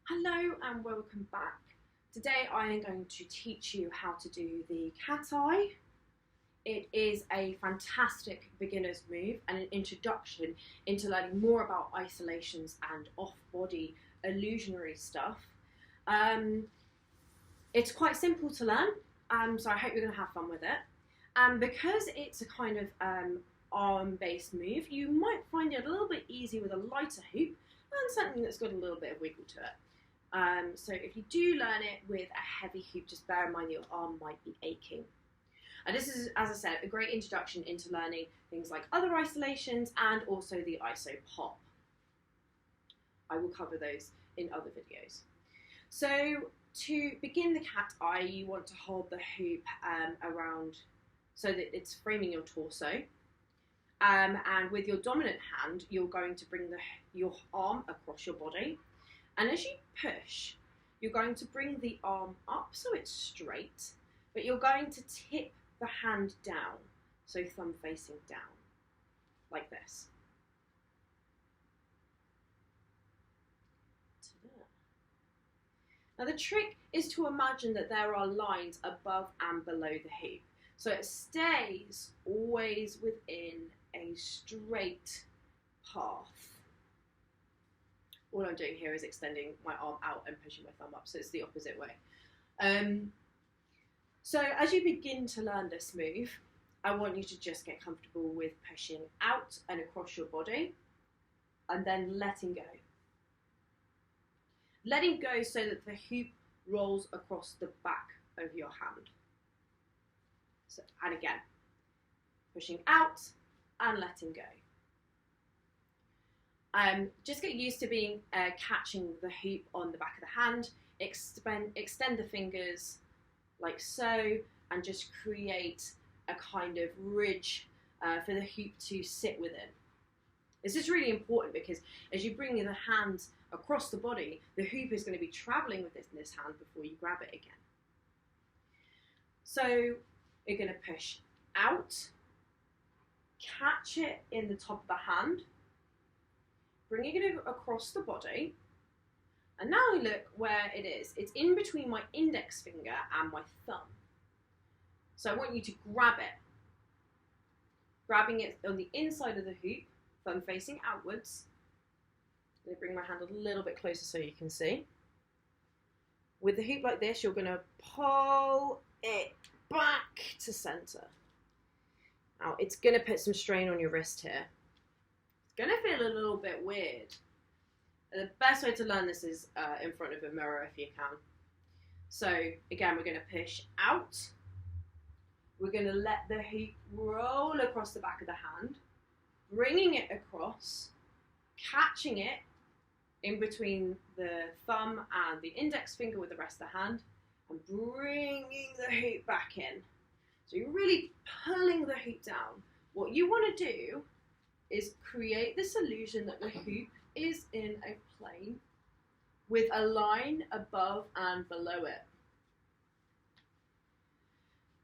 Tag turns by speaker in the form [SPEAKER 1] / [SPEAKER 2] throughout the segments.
[SPEAKER 1] Hello and welcome back. Today I am going to teach you how to do the Cateye. It is a fantastic beginner's move and an introduction into learning more about isolations and off-body illusionary stuff. It's quite simple to learn, so I hope you're going to have fun with it. And because it's a kind of arm-based move, you might find it a little bit easier with a lighter hoop and something that's got a little bit of wiggle to it. So if you do learn it with a heavy hoop, just bear in mind your arm might be aching. And this is, as I said, a great introduction into learning things like other isolations and also the iso pop. I will cover those in other videos. So to begin the Cateye, you want to hold the hoop around so that it's framing your torso. And with your dominant hand, you're going to bring your arm across your body. And as you push, you're going to bring the arm up so it's straight, but you're going to tip the hand down, so thumb facing down, like this. Now the trick is to imagine that there are lines above and below the hoop, so it stays always within a straight path. All I'm doing here is extending my arm out and pushing my thumb up, so it's the opposite way. So as you begin to learn this move, I want you to just get comfortable with pushing out and across your body, and then letting go. Letting go so that the hoop rolls across the back of your hand. So, and again, pushing out and letting go. Just get used to being catching the hoop on the back of the hand, extend the fingers like so, and just create a kind of ridge for the hoop to sit within. This is really important because as you bring the hands across the body, the hoop is going to be traveling with this hand before you grab it again. So you're going to push out, catch it in the top of the hand, bringing it across the body, and now look where it is. It's in between my index finger and my thumb. So I want you to grab it, grabbing it on the inside of the hoop, thumb facing outwards. I'm going to bring my hand a little bit closer so you can see. With the hoop like this, you're going to pull it back to center. Now it's going to put some strain on your wrist here. Going to feel a little bit weird. The best way to learn this is in front of a mirror if you can. So again, we're going to push out. We're going to let the hoop roll across the back of the hand, bringing it across, catching it in between the thumb and the index finger with the rest of the hand, and bringing the hoop back in. So you're really pulling the hoop down. What you want to do is create this illusion that the hoop is in a plane with a line above and below it.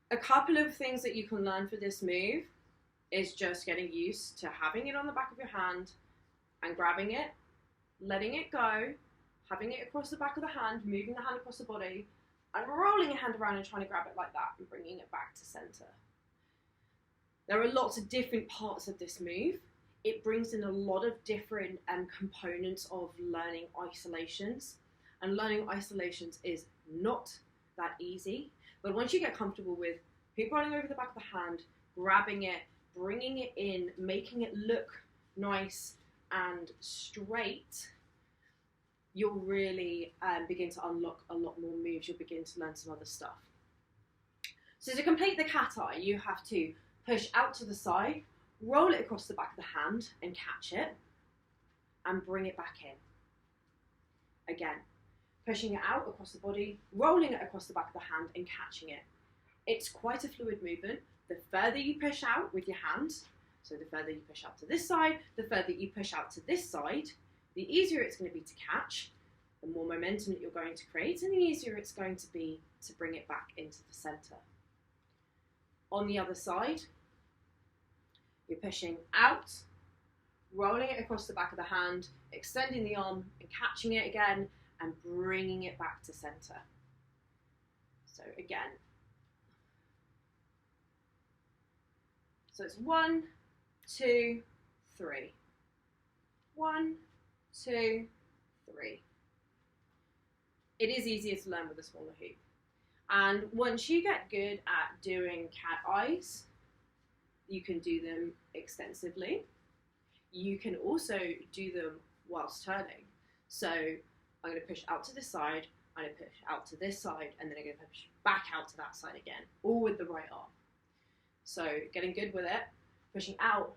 [SPEAKER 1] A couple of things that you can learn for this move is just getting used to having it on the back of your hand and grabbing it, letting it go, having it across the back of the hand, moving the hand across the body, and rolling your hand around and trying to grab it like that and bringing it back to center. There are lots of different parts of this move. It brings in a lot of different components of learning isolations. And learning isolations is not that easy. But once you get comfortable with hoop rolling over the back of the hand, grabbing it, bringing it in, making it look nice and straight, you'll really begin to unlock a lot more moves. You'll begin to learn some other stuff. So to complete the Cateye, you have to push out to the side, roll it across the back of the hand and catch it, and bring it back in. Again, pushing it out across the body, rolling it across the back of the hand and catching it. It's quite a fluid movement. The further you push out with your hand, so the further you push out to this side, the further you push out to this side, the easier it's going to be to catch, the more momentum that you're going to create, and the easier it's going to be to bring it back into the center. On the other side, you're pushing out, rolling it across the back of the hand, extending the arm and catching it again, and bringing it back to center. So again, so it's 1, 2, 3. 1, 2, 3. It is easier to learn with a smaller hoop. And once you get good at doing cat eyes, you can do them extensively. You can also do them whilst turning. So I'm going to push out to this side, I'm going to push out to this side, and then I'm going to push back out to that side again, all with the right arm. So getting good with it, pushing out,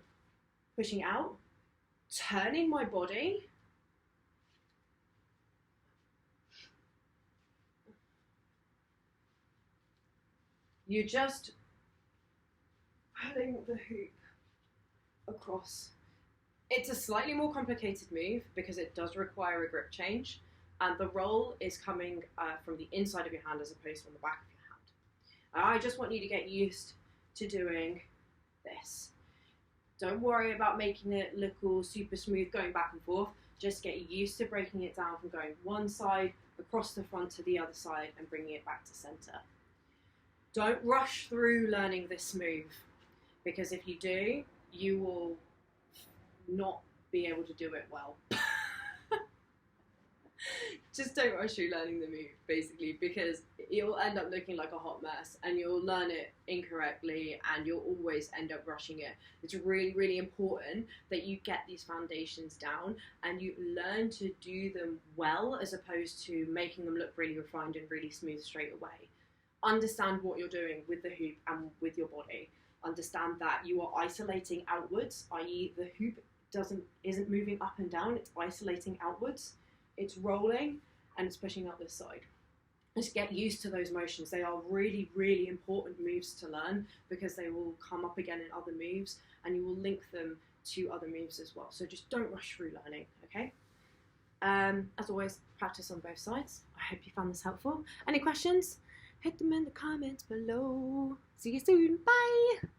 [SPEAKER 1] turning my body, you're just pulling the hoop across. It's a slightly more complicated move because it does require a grip change, and the roll is coming from the inside of your hand as opposed to from the back of your hand. I just want you to get used to doing this. Don't worry about making it look all super smooth going back and forth. Just get used to breaking it down from going one side across the front to the other side and bringing it back to center. Don't rush through learning this move, because if you do, you will not be able to do it well. Just don't rush through learning the move, basically, because you'll end up looking like a hot mess and you'll learn it incorrectly and you'll always end up rushing it. It's really, really important that you get these foundations down and you learn to do them well as opposed to making them look really refined and really smooth straight away. Understand what you're doing with the hoop and with your body. Understand that you are isolating outwards, i.e. the hoop isn't moving up and down, it's isolating outwards. It's rolling and it's pushing up this side. Just get used to those motions. They are really, really important moves to learn because they will come up again in other moves and you will link them to other moves as well. So just don't rush through learning, okay? As always, practice on both sides. I hope you found this helpful. Any questions? Hit them in the comments below. See you soon. Bye!